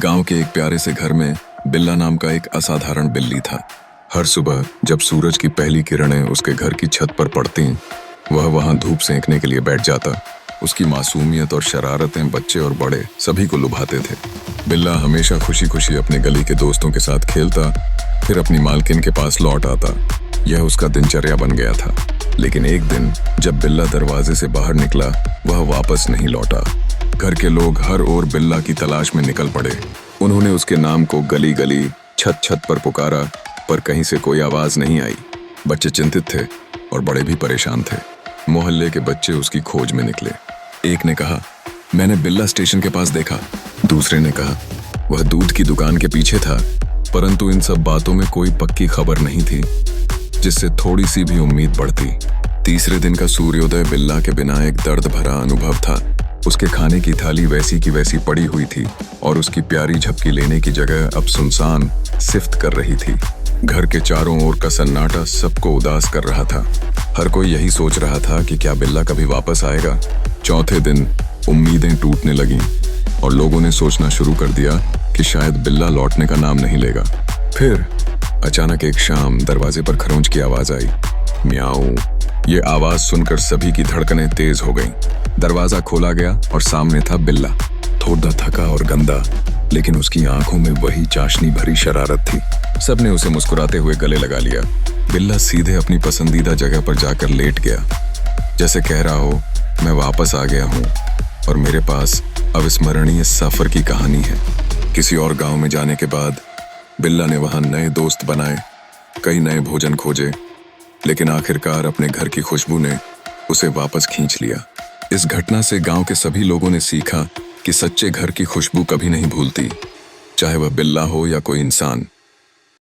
गांव के एक प्यारे से घर में बिल्ला नाम का एक असाधारण बिल्ली था। हर सुबह जब सूरज की पहली किरणें उसके घर की छत पर पड़ती, वह वहां धूप सेंकने के लिए बैठ जाता। उसकी मासूमियत और शरारतें बच्चे और बड़े सभी को लुभाते थे। बिल्ला हमेशा खुशी खुशी अपने गली के दोस्तों के साथ खेलता, फिर अपनी मालकिन के पास लौट आता। यह उसका दिनचर्या बन गया था। लेकिन एक दिन जब बिल्ला दरवाजे से बाहर निकला, वह वापस नहीं लौटा। घर के लोग हर ओर बिल्ला की तलाश में निकल पड़े। उन्होंने उसके नाम को गली गली, छत छत पर पुकारा, पर कहीं से कोई आवाज नहीं आई। बच्चे चिंतित थे और बड़े भी परेशान थे। मोहल्ले के बच्चे उसकी खोज में निकले। एक ने कहा, मैंने बिल्ला स्टेशन के पास देखा। दूसरे ने कहा, वह दूध की दुकान के पीछे था। परंतु इन सब बातों में कोई पक्की खबर नहीं थी, जिससे थोड़ी सी भी उम्मीद बढ़ती। तीसरे दिन का सूर्योदय बिल्ला के बिना एक दर्द भरा अनुभव था। उसके खाने की थाली वैसी की वैसी पड़ी हुई थी और उसकी प्यारी झपकी लेने की जगह अब सुनसान सिफ्त कर रही थी। घर के चारों ओर का सन्नाटा सबको उदास कर रहा था। हर कोई यही सोच रहा था कि क्या बिल्ला कभी वापस आएगा। चौथे दिन उम्मीदें टूटने लगीं और लोगों ने सोचना शुरू कर दिया कि शायद बिल्ला लौटने का नाम नहीं लेगा। फिर अचानक एक शाम दरवाजे पर खरोंच की आवाज आई, म्याऊ। ये आवाज सुनकर सभी की धड़कनें तेज हो गईं। दरवाजा खोला गया और सामने था बिल्ला, थोड़ा थका और गंदा, लेकिन उसकी आंखों में वही चाशनी भरी शरारत थी। सबने उसे मुस्कुराते हुए गले लगा लिया। बिल्ला सीधे अपनी पसंदीदा जगह पर जाकर लेट गया, जैसे कह रहा हो, मैं वापस आ गया हूँ और मेरे पास अविस्मरणीय सफर की कहानी है। किसी और गांव में जाने के बाद बिल्ला ने वहां नए दोस्त बनाए, कई नए भोजन खोजे, लेकिन आखिरकार अपने घर की खुशबू ने उसे वापस खींच लिया। इस घटना से गांव के सभी लोगों ने सीखा कि सच्चे घर की खुशबू कभी नहीं भूलती, चाहे वह बिल्ला हो या कोई इंसान।